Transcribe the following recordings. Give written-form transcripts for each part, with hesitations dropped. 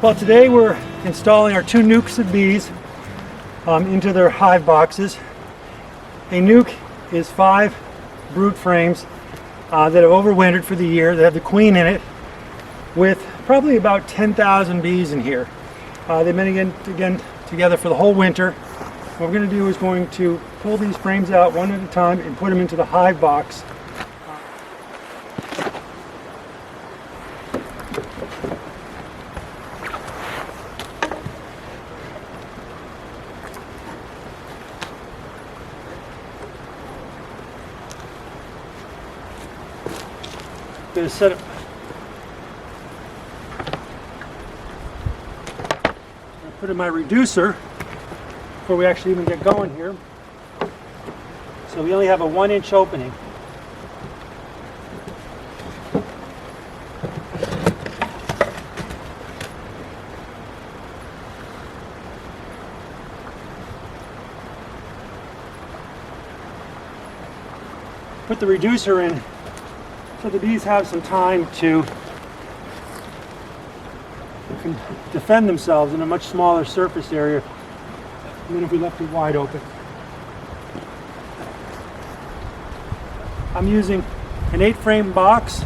Well, today we're installing our 2 nucs of bees into their hive boxes. A nuc is 5 brood frames that have overwintered for the year. They have the queen in it with probably about 10,000 bees in here. They've been again together for the whole winter. What we're going to do is going to pull these frames out one at a time and put them into the hive box. Going to set up. Put in my reducer before we actually even get going here. So we only have a 1-inch opening. Put the reducer in so the bees have some time to defend themselves in a much smaller surface area than if we left it wide open. I'm using an 8-frame box.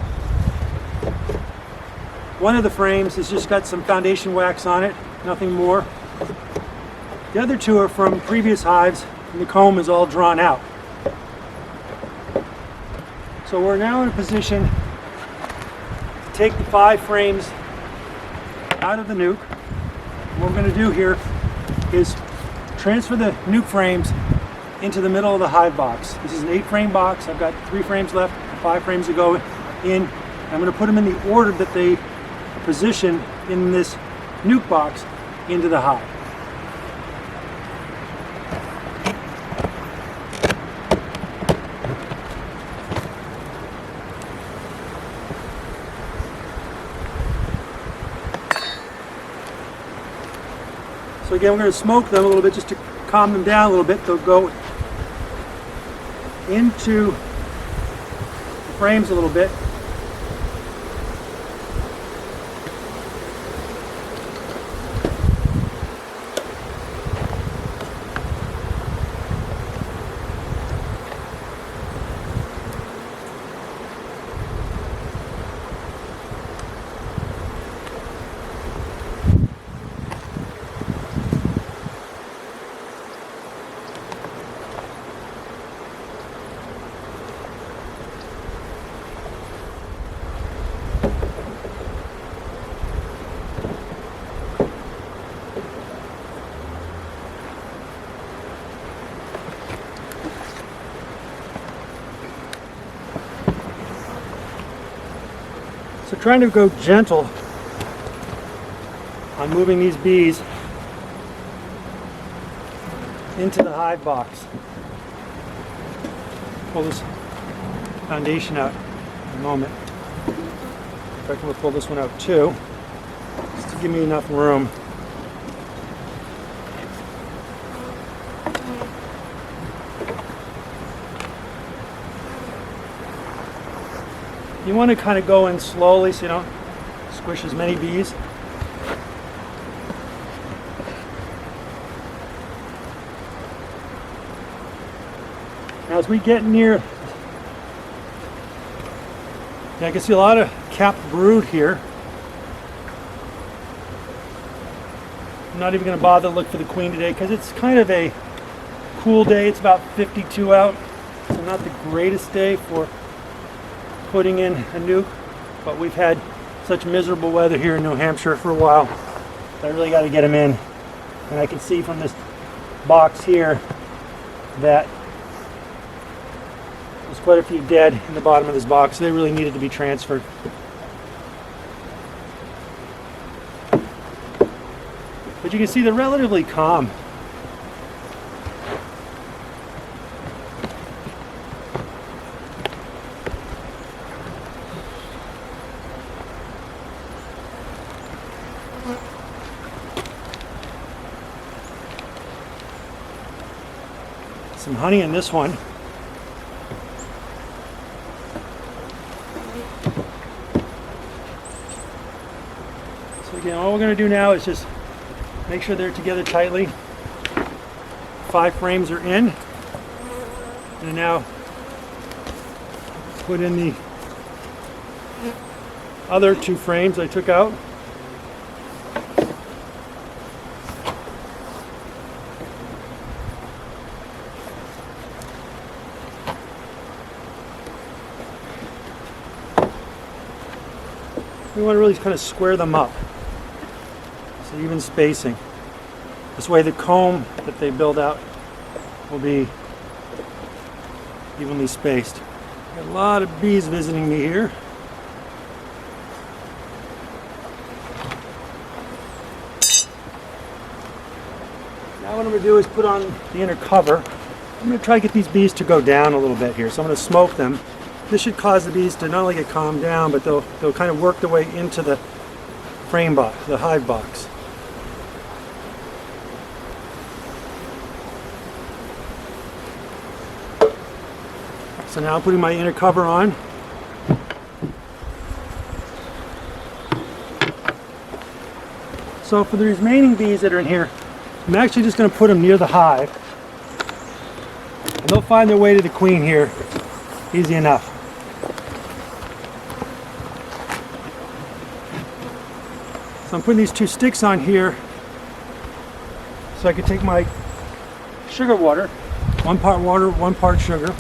One of the frames has just got some foundation wax on it, nothing more. The other 2 are from previous hives and the comb is all drawn out. So we're now in a position to take the 5 frames out of the nuc. What we're going to do here is transfer the nuc frames into the middle of the hive box. This is an 8-frame box. I've got 3 frames left, 5 frames to go in. I'm going to put them in the order that they position in this nuc box into the hive. So again, we're going to smoke them a little bit just to calm them down a little bit. They'll go into the frames a little bit. So trying to go gentle on moving these bees into the hive box. Pull this foundation out in a moment. In fact, we'll pull this one out too, just to give me enough room. You want to kind of go in slowly so you don't squish as many bees. Now as we get near, I can see a lot of capped brood here. I'm not even going to bother to look for the queen today because it's kind of a cool day. It's about 52 out, so not the greatest day for putting in a nuc, but we've had such miserable weather here in New Hampshire for a while. I really got to get them in, and I can see from this box here that there's quite a few dead in the bottom of this box. They really needed to be transferred. But you can see they're relatively calm. Some honey in this one. So Again, all we're going to do now is just make sure they're together tightly. 5 frames are in. And now put in the other 2 frames I took out. We want to really kind of square them up. So even spacing. This way the comb that they build out will be evenly spaced. Got a lot of bees visiting me here. Now what I'm going to do is put on the inner cover. I'm going to try to get these bees to go down a little bit here. So I'm going to smoke them. This should cause the bees to not only get calmed down, but they'll kind of work their way into the frame box, the hive box. So now I'm putting my inner cover on. So for the remaining bees that are in here, I'm actually just going to put them near the hive. And they'll find their way to the queen here easy enough. So I'm putting these 2 sticks on here so I can take my sugar water, 1 part water, 1 part sugar.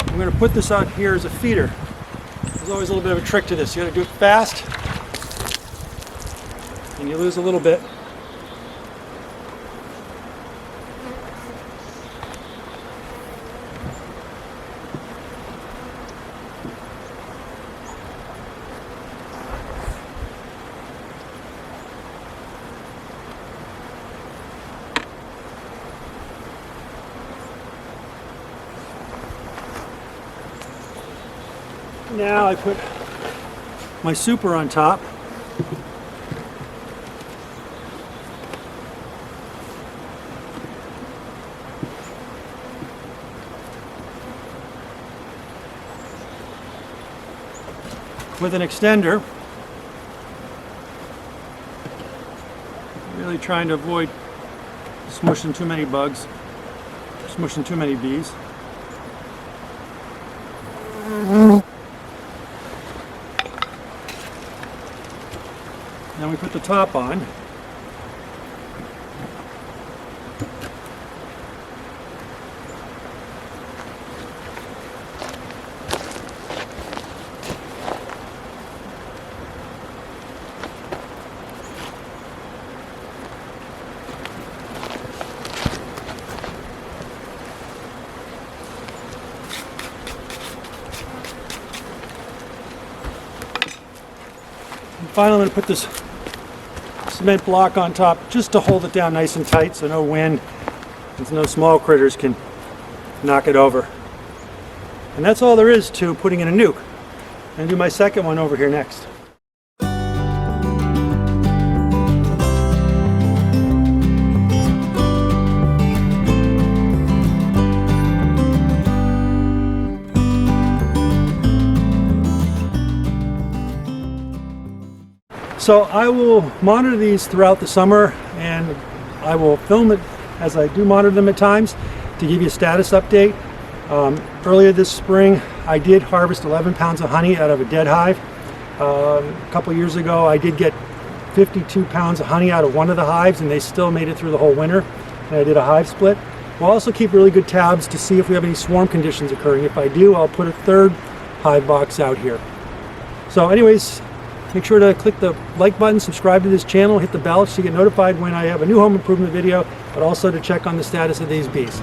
I'm going to put this out here as a feeder. There's always a little bit of a trick to this. You got to do it fast and you lose a little bit. Now I put my super on top. With an extender. Really trying to avoid smushing too many bugs, smushing too many bees. Then we put the top on. And finally, I'm going to put this cement block on top just to hold it down nice and tight so no wind and no small critters can knock it over. And that's all there is to putting in a nuc. I'm going to do my second one over here next. So I will monitor these throughout the summer, and I will film it as I do monitor them at times to give you a status update. Earlier this spring I did harvest 11 pounds of honey out of a dead hive. A couple years ago I did get 52 pounds of honey out of one of the hives, and they still made it through the whole winter. And I did a hive split. We'll also keep really good tabs to see if we have any swarm conditions occurring. If I do, I'll put a 3rd hive box out here. So anyways, make sure to click the like button, subscribe to this channel, hit the bell so you get notified when I have a new home improvement video, but also to check on the status of these bees.